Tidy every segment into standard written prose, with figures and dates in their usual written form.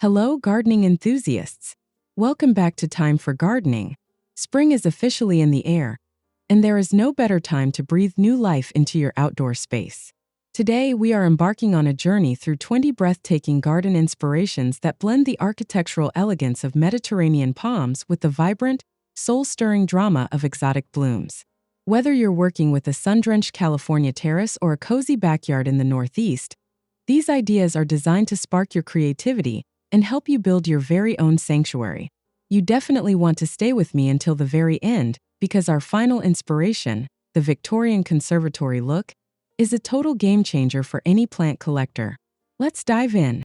Hello, gardening enthusiasts. Welcome back to Time for Gardening. Spring is officially in the air, and there is no better time to breathe new life into your outdoor space. Today, we are embarking on a journey through 20 breathtaking garden inspirations that blend the architectural elegance of Mediterranean palms with the vibrant, soul-stirring drama of exotic blooms. Whether you're working with a sun-drenched California terrace or a cozy backyard in the Northeast, these ideas are designed to spark your creativity and help you build your very own sanctuary. You definitely want to stay with me until the very end, because our final inspiration, the Victorian Conservatory look, is a total game changer for any plant collector. Let's dive in.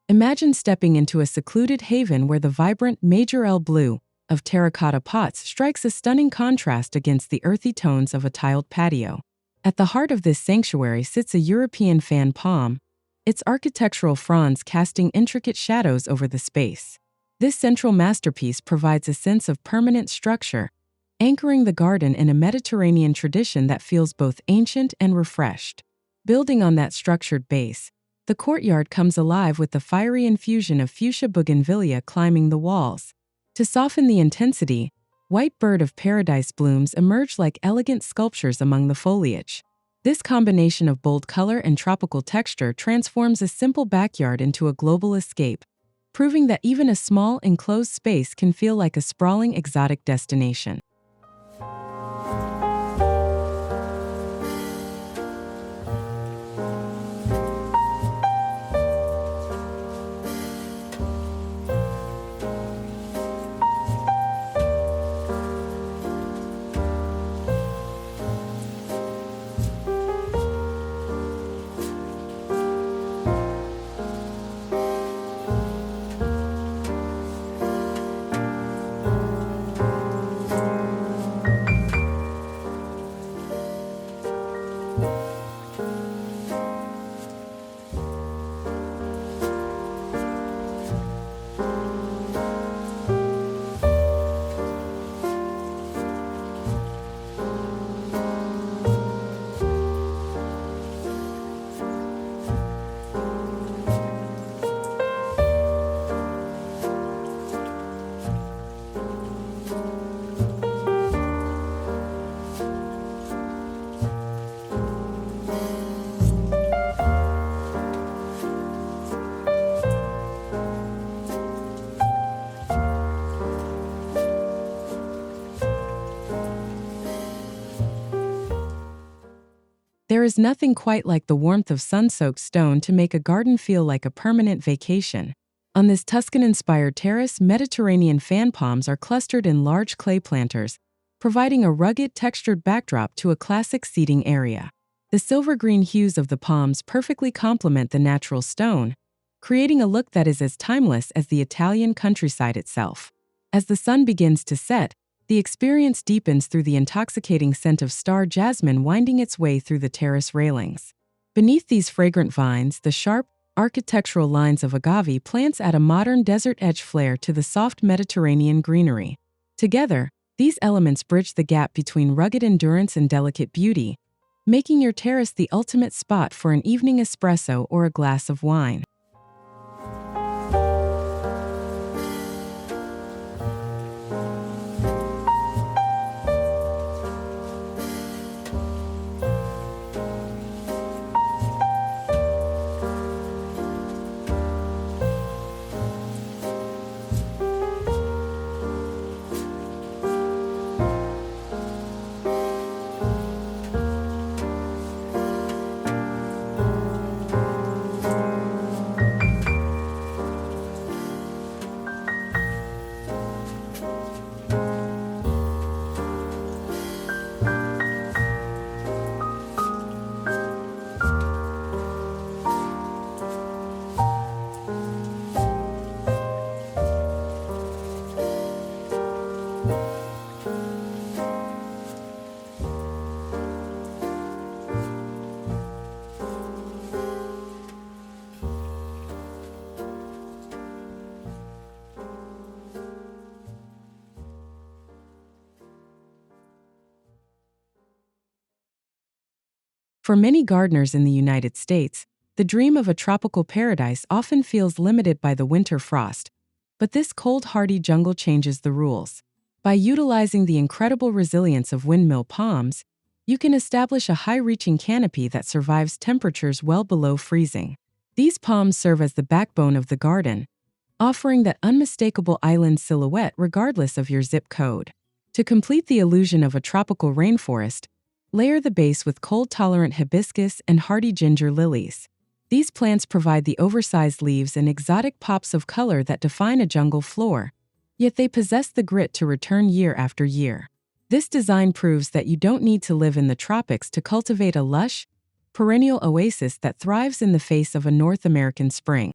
Imagine stepping into a secluded haven where the vibrant Major L blue of terracotta pots strikes a stunning contrast against the earthy tones of a tiled patio. At the heart of this sanctuary sits a European fan palm, its architectural fronds casting intricate shadows over the space. This central masterpiece provides a sense of permanent structure, anchoring the garden in a Mediterranean tradition that feels both ancient and refreshed. Building on that structured base, the courtyard comes alive with the fiery infusion of fuchsia bougainvillea climbing the walls. To soften the intensity, white bird of paradise blooms emerge like elegant sculptures among the foliage. This combination of bold color and tropical texture transforms a simple backyard into a global escape, proving that even a small, enclosed space can feel like a sprawling exotic destination. There is nothing quite like the warmth of sun-soaked stone to make a garden feel like a permanent vacation. On this Tuscan-inspired terrace, Mediterranean fan palms are clustered in large clay planters, providing a rugged, textured backdrop to a classic seating area. The silver-green hues of the palms perfectly complement the natural stone, creating a look that is as timeless as the Italian countryside itself. As the sun begins to set, the experience deepens through the intoxicating scent of star jasmine winding its way through the terrace railings. Beneath these fragrant vines, the sharp, architectural lines of agave plants add a modern desert-edge flair to the soft Mediterranean greenery. Together, these elements bridge the gap between rugged endurance and delicate beauty, making your terrace the ultimate spot for an evening espresso or a glass of wine. For many gardeners in the United States, the dream of a tropical paradise often feels limited by the winter frost, but this cold, hardy jungle changes the rules. By utilizing the incredible resilience of windmill palms, you can establish a high-reaching canopy that survives temperatures well below freezing. These palms serve as the backbone of the garden, offering that unmistakable island silhouette regardless of your zip code. To complete the illusion of a tropical rainforest, layer the base with cold-tolerant hibiscus and hardy ginger lilies. These plants provide the oversized leaves and exotic pops of color that define a jungle floor, yet they possess the grit to return year after year. This design proves that you don't need to live in the tropics to cultivate a lush, perennial oasis that thrives in the face of a North American spring.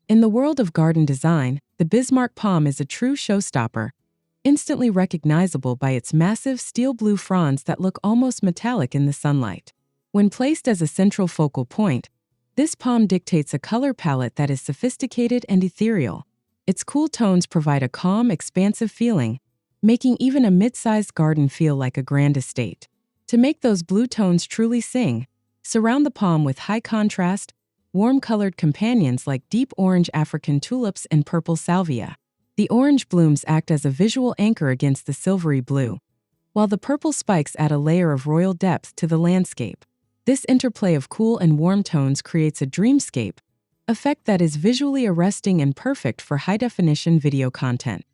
In the world of garden design, the Bismarck palm is a true showstopper, instantly recognizable by its massive steel blue fronds that look almost metallic in the sunlight. When placed as a central focal point, this palm dictates a color palette that is sophisticated and ethereal. Its cool tones provide a calm, expansive feeling, making even a mid-sized garden feel like a grand estate. To make those blue tones truly sing, surround the palm with high-contrast, warm-colored companions like deep orange African tulips and purple salvia. The orange blooms act as a visual anchor against the silvery blue, while the purple spikes add a layer of royal depth to the landscape. This interplay of cool and warm tones creates a dreamscape effect that is visually arresting and perfect for high-definition video content.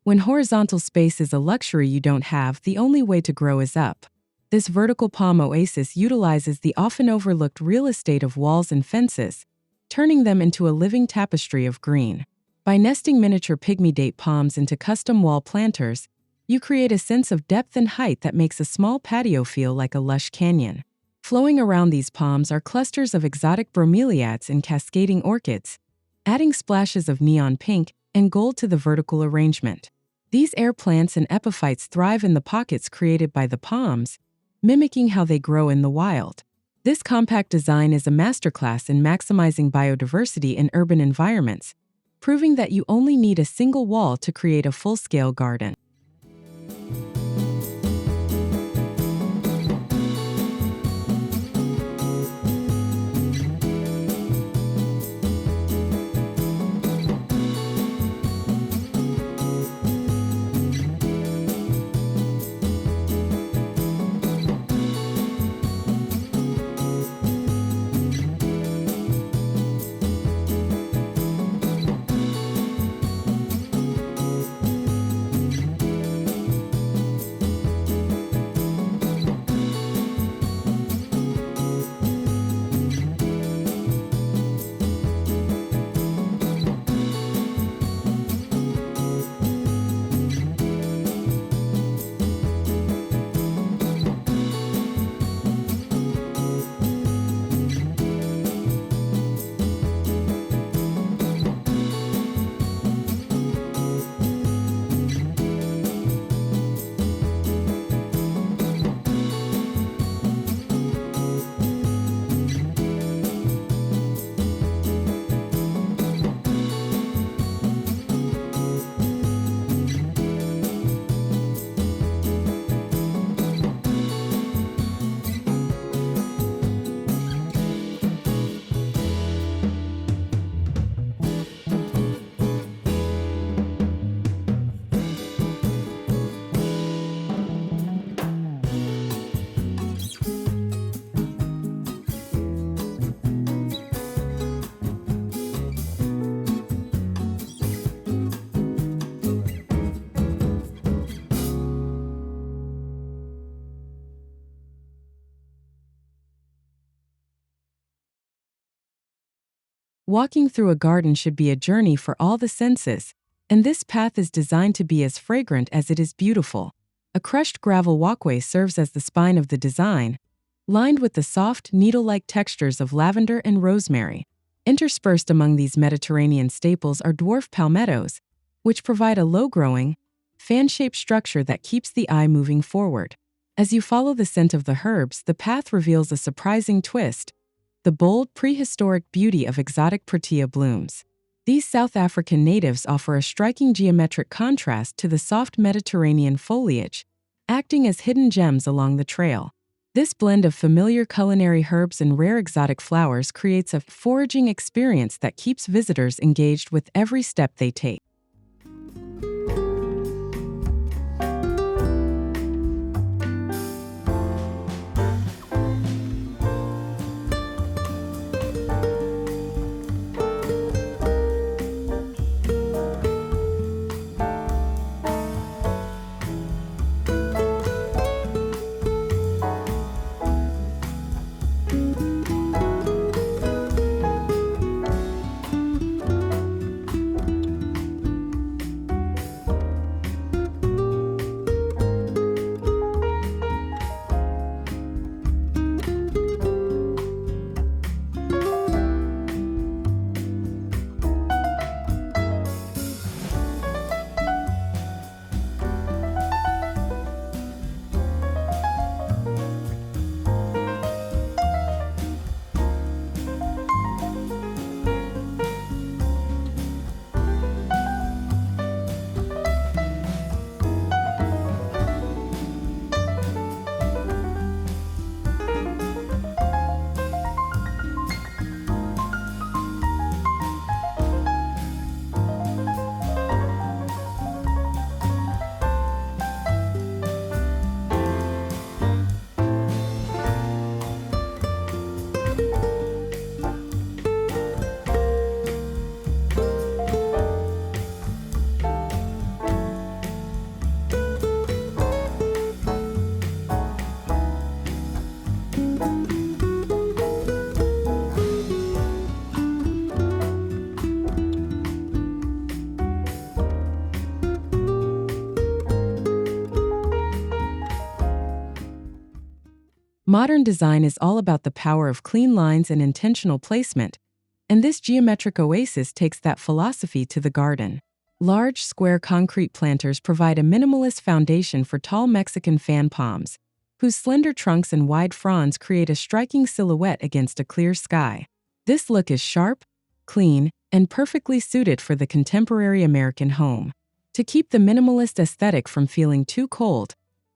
When horizontal space is a luxury you don't have, the only way to grow is up. This vertical palm oasis utilizes the often overlooked real estate of walls and fences, turning them into a living tapestry of green. By nesting miniature pygmy date palms into custom wall planters, you create a sense of depth and height that makes a small patio feel like a lush canyon. Flowing around these palms are clusters of exotic bromeliads and cascading orchids, adding splashes of neon pink and gold to the vertical arrangement. These air plants and epiphytes thrive in the pockets created by the palms, mimicking how they grow in the wild. This compact design is a masterclass in maximizing biodiversity in urban environments, proving that you only need a single wall to create a full-scale garden. Walking through a garden should be a journey for all the senses, and this path is designed to be as fragrant as it is beautiful. A crushed gravel walkway serves as the spine of the design, lined with the soft, needle-like textures of lavender and rosemary. Interspersed among these Mediterranean staples are dwarf palmettos, which provide a low-growing, fan-shaped structure that keeps the eye moving forward. As you follow the scent of the herbs, the path reveals a surprising twist: the bold, prehistoric beauty of exotic protea blooms. These South African natives offer a striking geometric contrast to the soft Mediterranean foliage, acting as hidden gems along the trail. This blend of familiar culinary herbs and rare exotic flowers creates a foraging experience that keeps visitors engaged with every step they take. Modern design is all about the power of clean lines and intentional placement, and this geometric oasis takes that philosophy to the garden. Large, square concrete planters provide a minimalist foundation for tall Mexican fan palms, whose slender trunks and wide fronds create a striking silhouette against a clear sky. This look is sharp, clean, and perfectly suited for the contemporary American home. To keep the minimalist aesthetic from feeling too cold,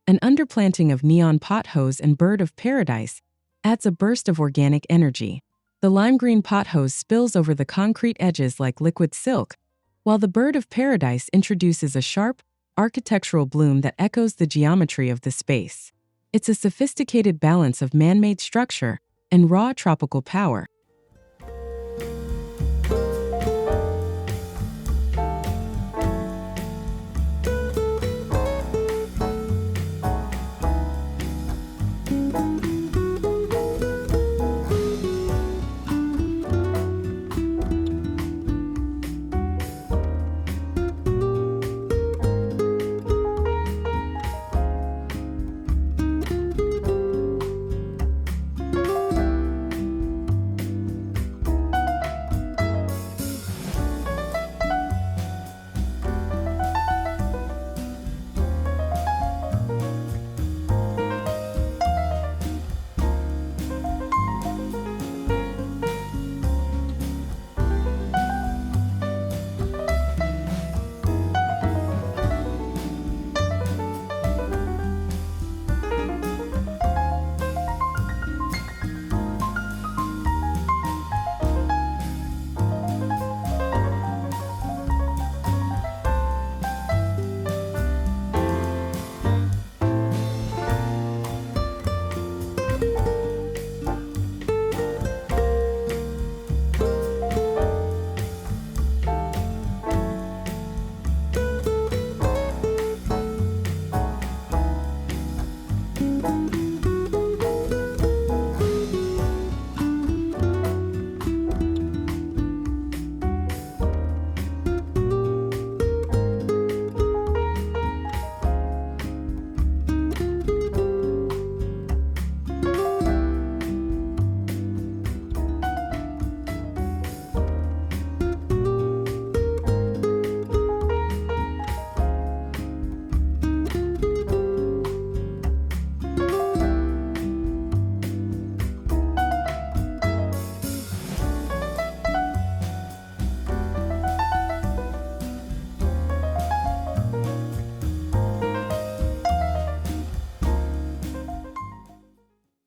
an underplanting of neon pothose and bird of paradise adds a burst of organic energy. The lime green pothose spills over the concrete edges like liquid silk, while the bird of paradise introduces a sharp, architectural bloom that echoes the geometry of the space. It's a sophisticated balance of man-made structure and raw tropical power.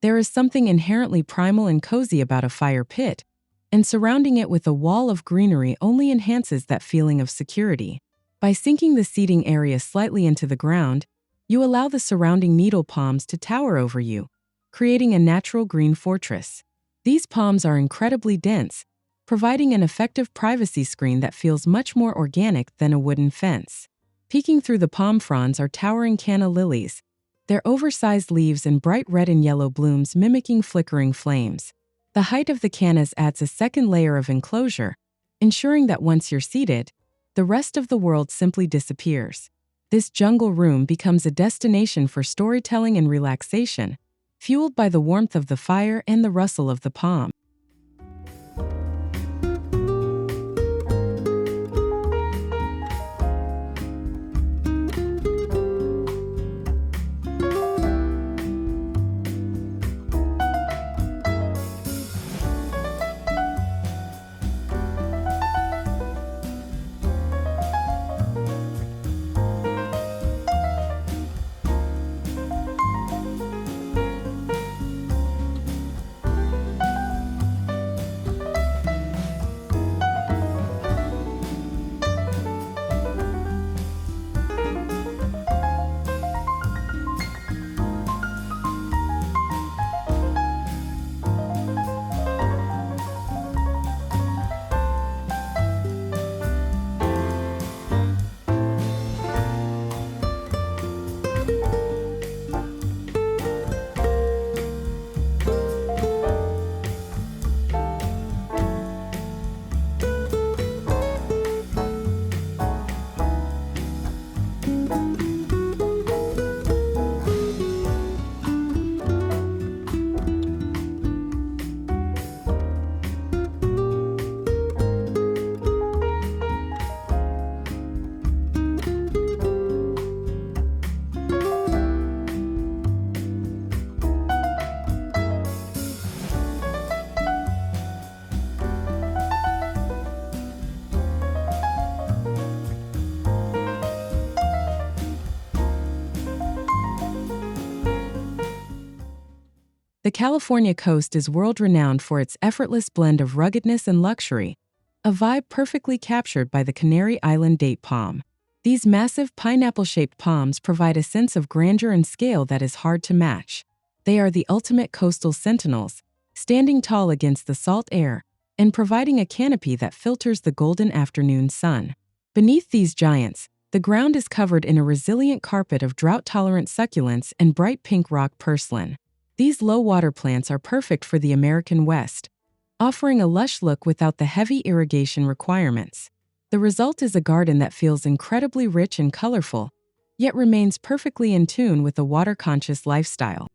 There is something inherently primal and cozy about a fire pit, and surrounding it with a wall of greenery only enhances that feeling of security. By sinking the seating area slightly into the ground, you allow the surrounding needle palms to tower over you, creating a natural green fortress. These palms are incredibly dense, providing an effective privacy screen that feels much more organic than a wooden fence. Peeking through the palm fronds are towering canna lilies, their oversized leaves and bright red and yellow blooms mimicking flickering flames. The height of the cannas adds a second layer of enclosure, ensuring that once you're seated, the rest of the world simply disappears. This jungle room becomes a destination for storytelling and relaxation, fueled by the warmth of the fire and the rustle of the palm. The California coast is world-renowned for its effortless blend of ruggedness and luxury, a vibe perfectly captured by the Canary Island date palm. These massive pineapple-shaped palms provide a sense of grandeur and scale that is hard to match. They are the ultimate coastal sentinels, standing tall against the salt air and providing a canopy that filters the golden afternoon sun. Beneath these giants, the ground is covered in a resilient carpet of drought-tolerant succulents and bright pink rock purslane. These low-water plants are perfect for the American West, offering a lush look without the heavy irrigation requirements. The result is a garden that feels incredibly rich and colorful, yet remains perfectly in tune with a water-conscious lifestyle.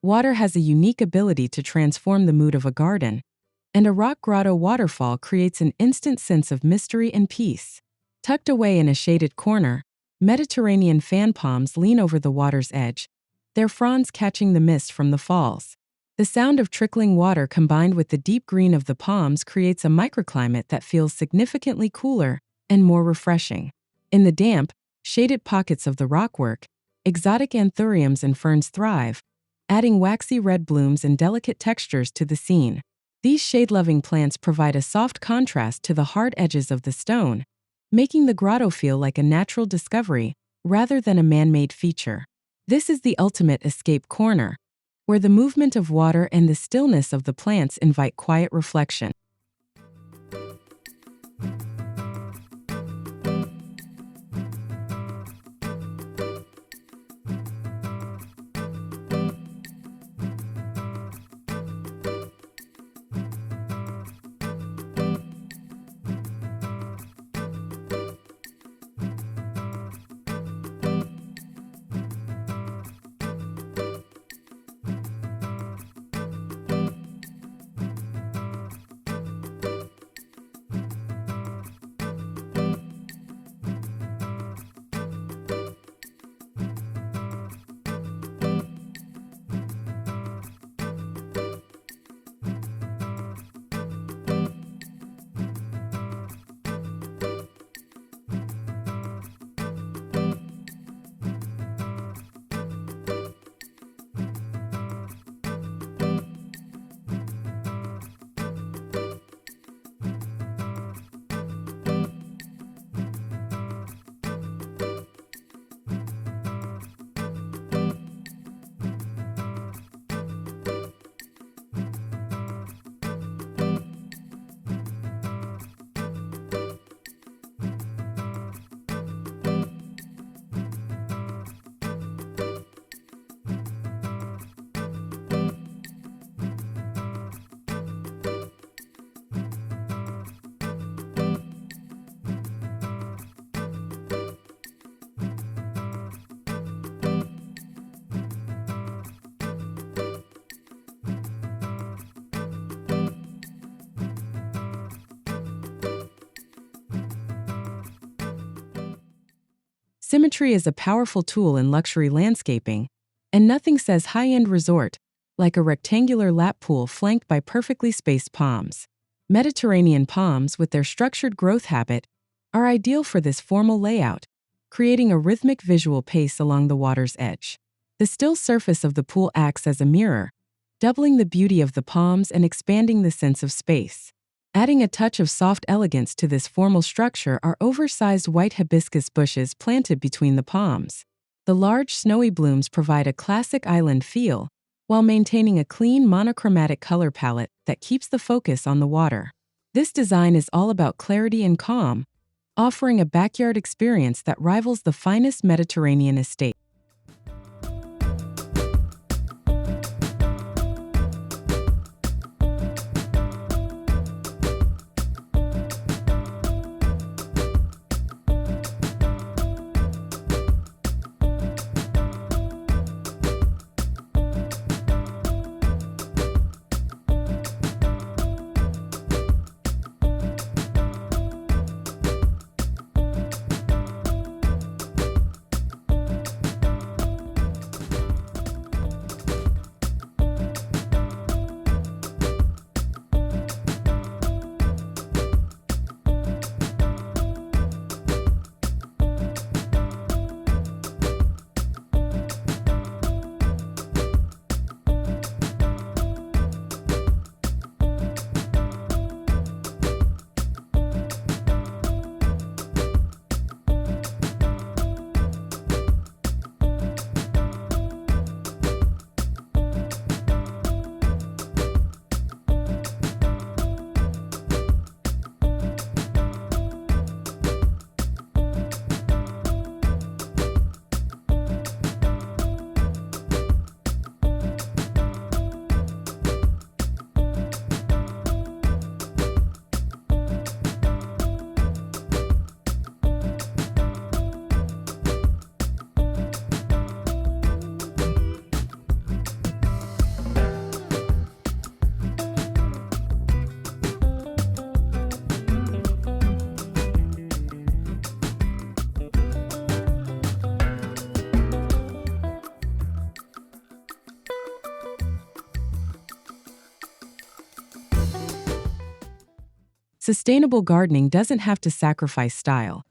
Water has a unique ability to transform the mood of a garden, and a rock grotto waterfall creates an instant sense of mystery and peace. Tucked away in a shaded corner, Mediterranean fan palms lean over the water's edge, their fronds catching the mist from the falls. The sound of trickling water combined with the deep green of the palms creates a microclimate that feels significantly cooler and more refreshing. In the damp, shaded pockets of the rockwork, exotic anthuriums and ferns thrive, adding waxy red blooms and delicate textures to the scene. These shade-loving plants provide a soft contrast to the hard edges of the stone, making the grotto feel like a natural discovery rather than a man-made feature. This is the ultimate escape corner, where the movement of water and the stillness of the plants invite quiet reflection. Symmetry is a powerful tool in luxury landscaping, and nothing says high-end resort like a rectangular lap pool flanked by perfectly spaced palms. Mediterranean palms, with their structured growth habit, are ideal for this formal layout, creating a rhythmic visual pace along the water's edge. The still surface of the pool acts as a mirror, doubling the beauty of the palms and expanding the sense of space. Adding a touch of soft elegance to this formal structure are oversized white hibiscus bushes planted between the palms. The large snowy blooms provide a classic island feel, while maintaining a clean monochromatic color palette that keeps the focus on the water. This design is all about clarity and calm, offering a backyard experience that rivals the finest Mediterranean estate. Sustainable gardening doesn't have to sacrifice style,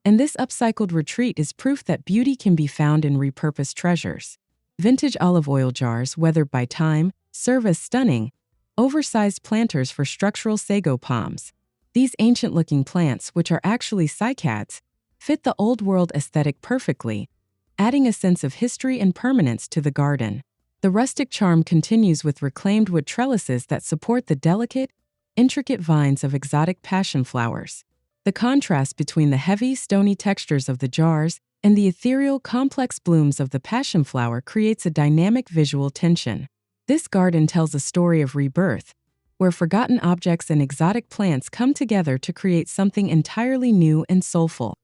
and this upcycled retreat is proof that beauty can be found in repurposed treasures. Vintage olive oil jars weathered by time serve as stunning, oversized planters for structural sago palms. These ancient-looking plants, which are actually cycads, fit the old-world aesthetic perfectly, adding a sense of history and permanence to the garden. The rustic charm continues with reclaimed wood trellises that support the delicate, intricate vines of exotic passion flowers. The contrast between the heavy, stony textures of the jars and the ethereal, complex blooms of the passion flower creates a dynamic visual tension. This garden tells a story of rebirth, where forgotten objects and exotic plants come together to create something entirely new and soulful.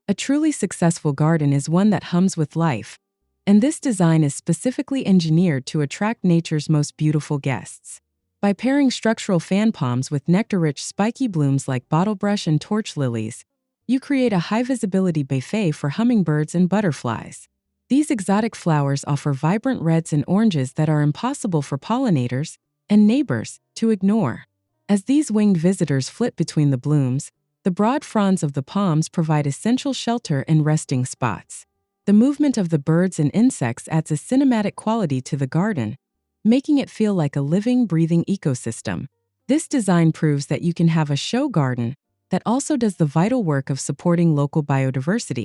A truly successful garden is one that hums with life, and this design is specifically engineered to attract nature's most beautiful guests. By pairing structural fan palms with nectar-rich spiky blooms like bottlebrush and torch lilies, you create a high-visibility buffet for hummingbirds and butterflies. These exotic flowers offer vibrant reds and oranges that are impossible for pollinators and neighbors to ignore. As these winged visitors flit between the blooms, the broad fronds of the palms provide essential shelter and resting spots. The movement of the birds and insects adds a cinematic quality to the garden, making it feel like a living, breathing ecosystem. This design proves that you can have a show garden that also does the vital work of supporting local biodiversity.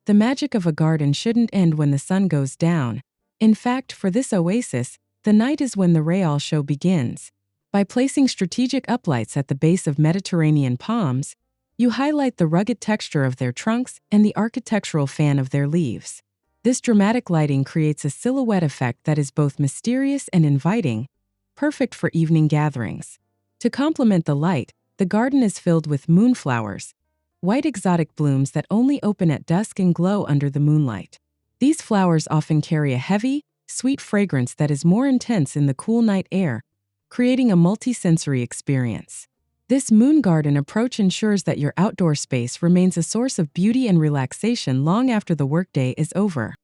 The magic of a garden shouldn't end when the sun goes down. In fact, for this oasis, the night is when the real show begins. By placing strategic uplights at the base of Mediterranean palms, you highlight the rugged texture of their trunks and the architectural fan of their leaves. This dramatic lighting creates a silhouette effect that is both mysterious and inviting, perfect for evening gatherings. To complement the light, the garden is filled with moonflowers, white exotic blooms that only open at dusk and glow under the moonlight. These flowers often carry a heavy, sweet fragrance that is more intense in the cool night air, creating a multi-sensory experience. This moon garden approach ensures that your outdoor space remains a source of beauty and relaxation long after the workday is over.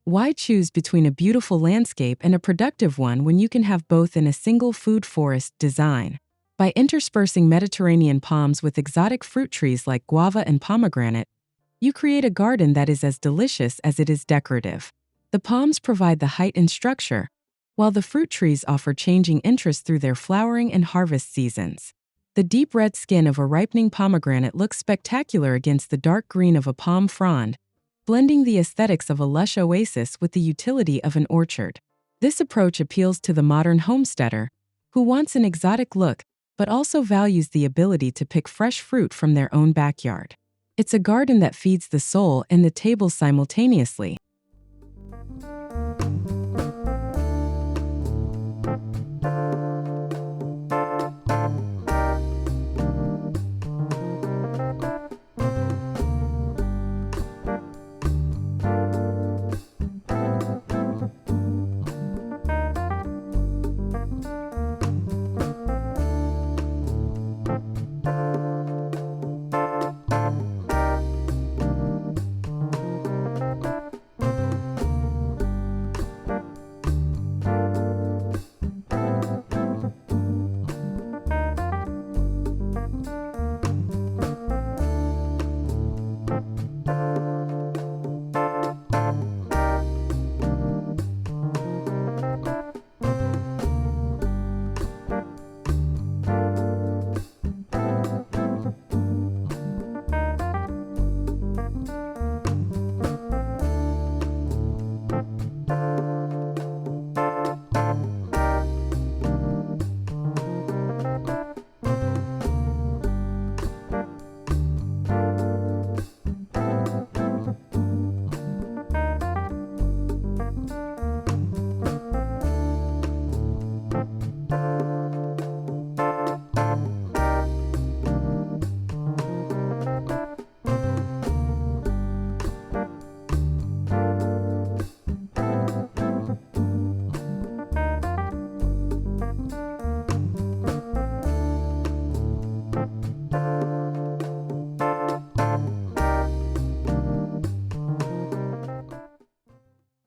Why choose between a beautiful landscape and a productive one when you can have both in a single food forest design? By interspersing Mediterranean palms with exotic fruit trees like guava and pomegranate, you create a garden that is as delicious as it is decorative. The palms provide the height and structure, while the fruit trees offer changing interest through their flowering and harvest seasons. The deep red skin of a ripening pomegranate looks spectacular against the dark green of a palm frond, blending the aesthetics of a lush oasis with the utility of an orchard. This approach appeals to the modern homesteader, who wants an exotic look but also values the ability to pick fresh fruit from their own backyard. It's a garden that feeds the soul and the table simultaneously.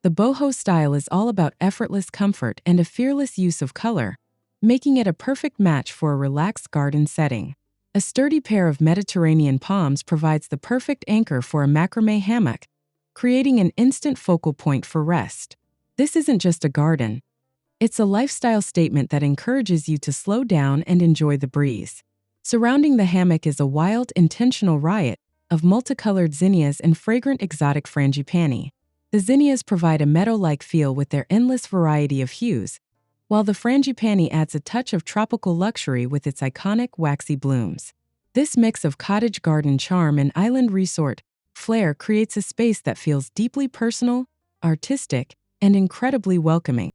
The boho style is all about effortless comfort and a fearless use of color, making it a perfect match for a relaxed garden setting. A sturdy pair of Mediterranean palms provides the perfect anchor for a macrame hammock, creating an instant focal point for rest. This isn't just a garden. It's a lifestyle statement that encourages you to slow down and enjoy the breeze. Surrounding the hammock is a wild, intentional riot of multicolored zinnias and fragrant exotic frangipani. The zinnias provide a meadow-like feel with their endless variety of hues, while the frangipani adds a touch of tropical luxury with its iconic waxy blooms. This mix of cottage garden charm and island resort flair creates a space that feels deeply personal, artistic, and incredibly welcoming.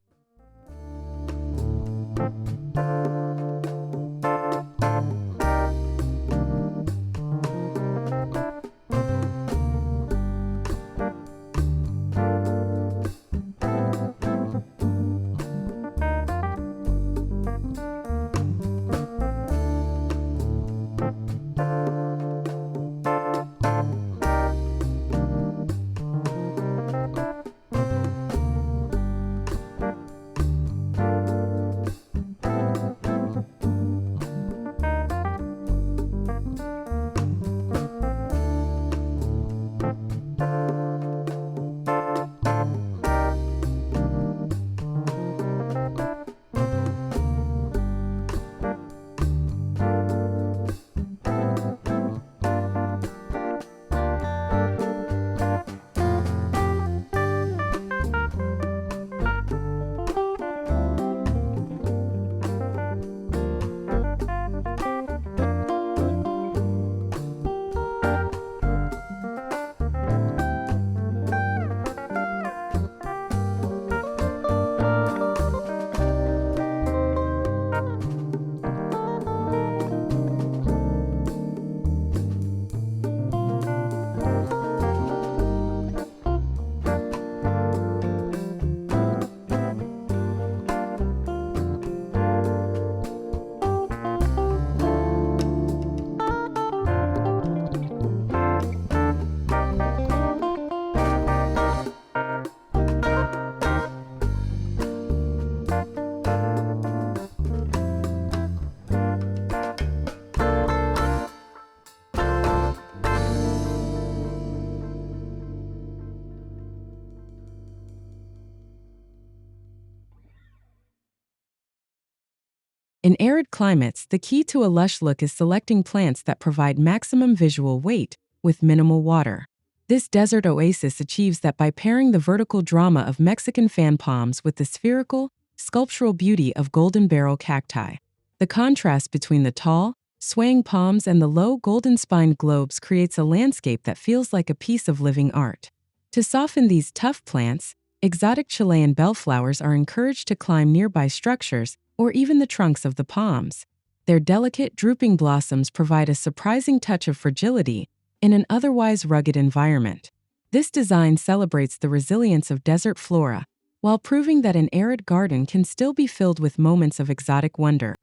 In arid climates, the key to a lush look is selecting plants that provide maximum visual weight with minimal water. This desert oasis achieves that by pairing the vertical drama of Mexican fan palms with the spherical, sculptural beauty of golden barrel cacti. The contrast between the tall, swaying palms and the low, golden-spined globes creates a landscape that feels like a piece of living art. To soften these tough plants, exotic Chilean bellflowers are encouraged to climb nearby structures or even the trunks of the palms. Their delicate, drooping blossoms provide a surprising touch of fragility in an otherwise rugged environment. This design celebrates the resilience of desert flora, while proving that an arid garden can still be filled with moments of exotic wonder.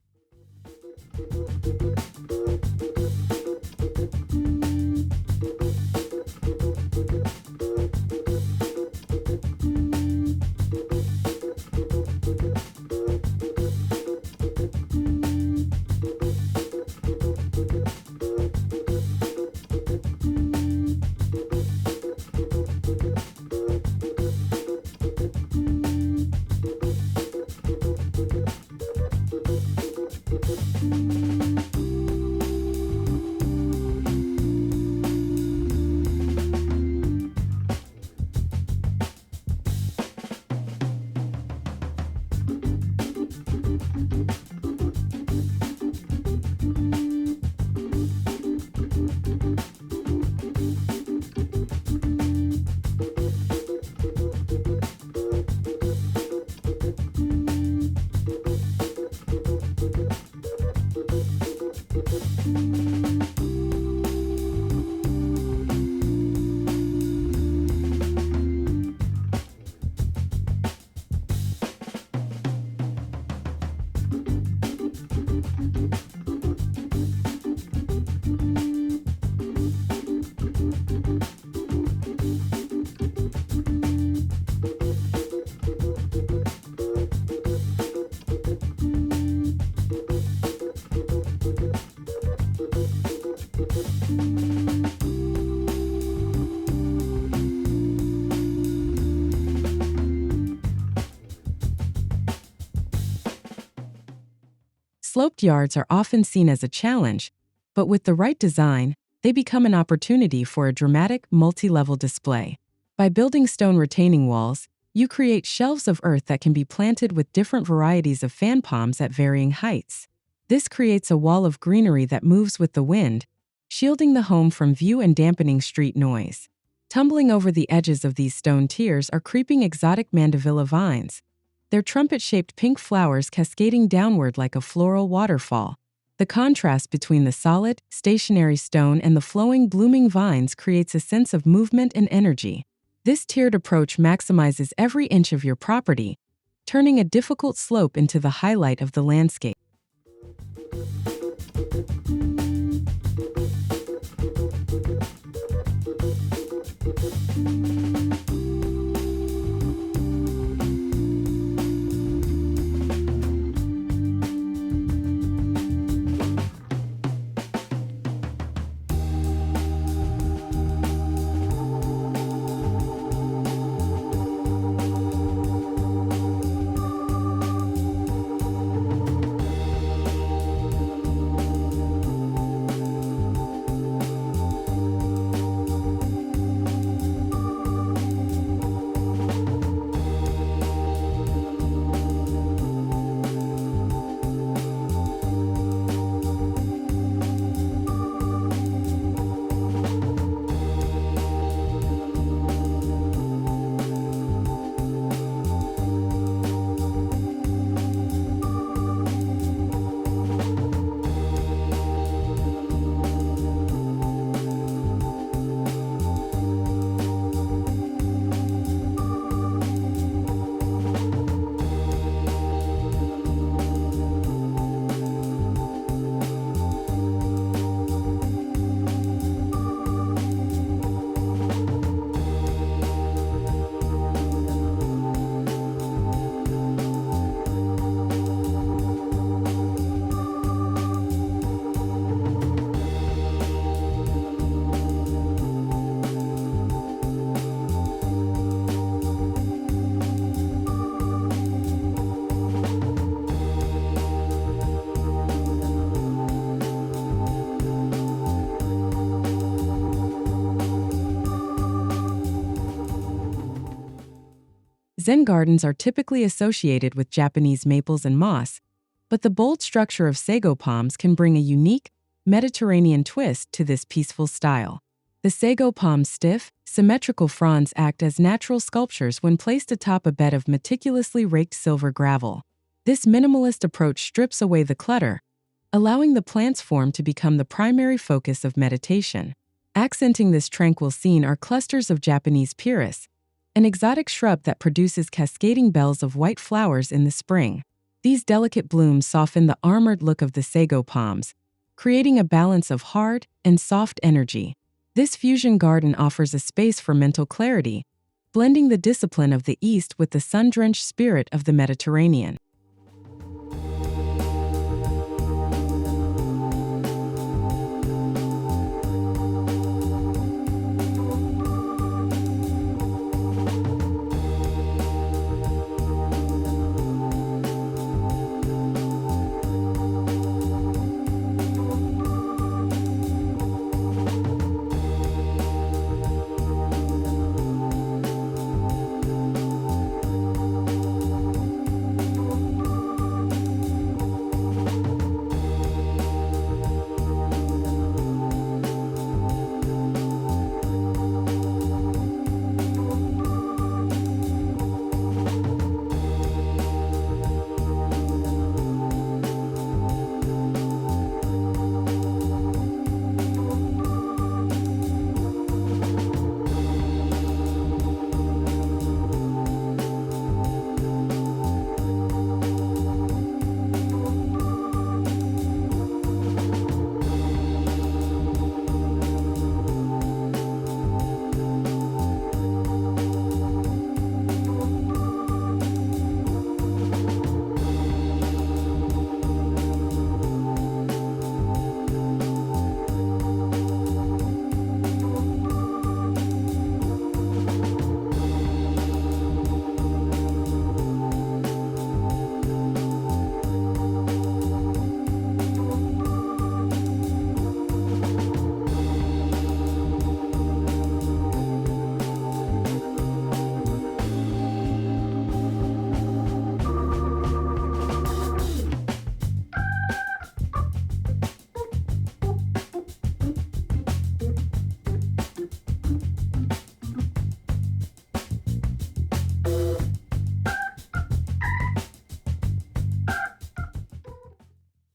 Sloped yards are often seen as a challenge, but with the right design, they become an opportunity for a dramatic, multi-level display. By building stone retaining walls, you create shelves of earth that can be planted with different varieties of fan palms at varying heights. This creates a wall of greenery that moves with the wind, shielding the home from view and dampening street noise. Tumbling over the edges of these stone tiers are creeping exotic mandevilla vines, their trumpet-shaped pink flowers cascading downward like a floral waterfall. The contrast between the solid, stationary stone and the flowing, blooming vines creates a sense of movement and energy. This tiered approach maximizes every inch of your property, turning a difficult slope into the highlight of the landscape. Zen gardens are typically associated with Japanese maples and moss, but the bold structure of sago palms can bring a unique, Mediterranean twist to this peaceful style. The sago palm's stiff, symmetrical fronds act as natural sculptures when placed atop a bed of meticulously raked silver gravel. This minimalist approach strips away the clutter, allowing the plant's form to become the primary focus of meditation. Accenting this tranquil scene are clusters of Japanese Terrace, an exotic shrub that produces cascading bells of white flowers in the spring. These delicate blooms soften the armored look of the sago palms, creating a balance of hard and soft energy. This fusion garden offers a space for mental clarity, blending the discipline of the East with the sun-drenched spirit of the Mediterranean.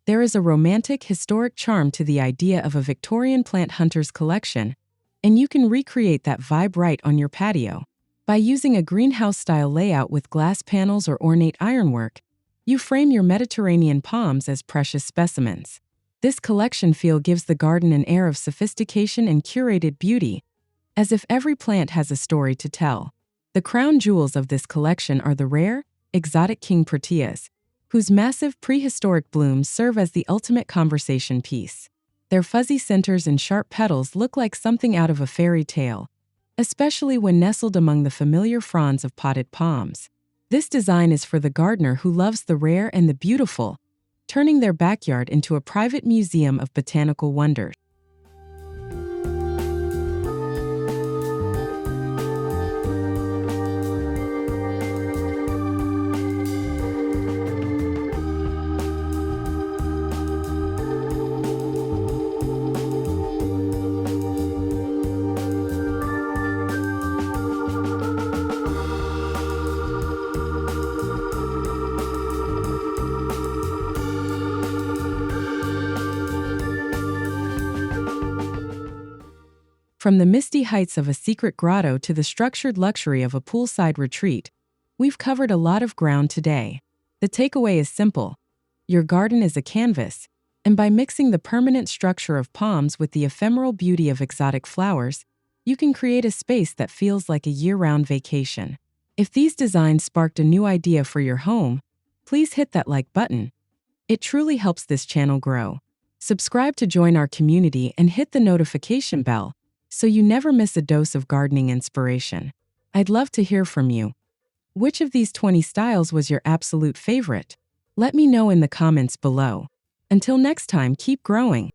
There is a romantic, historic charm to the idea of a Victorian plant hunter's collection, and you can recreate that vibe right on your patio. By using a greenhouse-style layout with glass panels or ornate ironwork, you frame your Mediterranean palms as precious specimens. This collection feel gives the garden an air of sophistication and curated beauty, as if every plant has a story to tell. The crown jewels of this collection are the rare, exotic king proteas, whose massive prehistoric blooms serve as the ultimate conversation piece. Their fuzzy centers and sharp petals look like something out of a fairy tale, especially when nestled among the familiar fronds of potted palms. This design is for the gardener who loves the rare and the beautiful, turning their backyard into a private museum of botanical wonders. From the misty heights of a secret grotto to the structured luxury of a poolside retreat, we've covered a lot of ground today. The takeaway is simple. Your garden is a canvas, and by mixing the permanent structure of palms with the ephemeral beauty of exotic flowers, you can create a space that feels like a year-round vacation. If these designs sparked a new idea for your home, please hit that like button. It truly helps this channel grow. Subscribe to join our community and hit the notification bell, so you never miss a dose of gardening inspiration. I'd love to hear from you. Which of these 20 styles was your absolute favorite? Let me know in the comments below. Until next time, keep growing.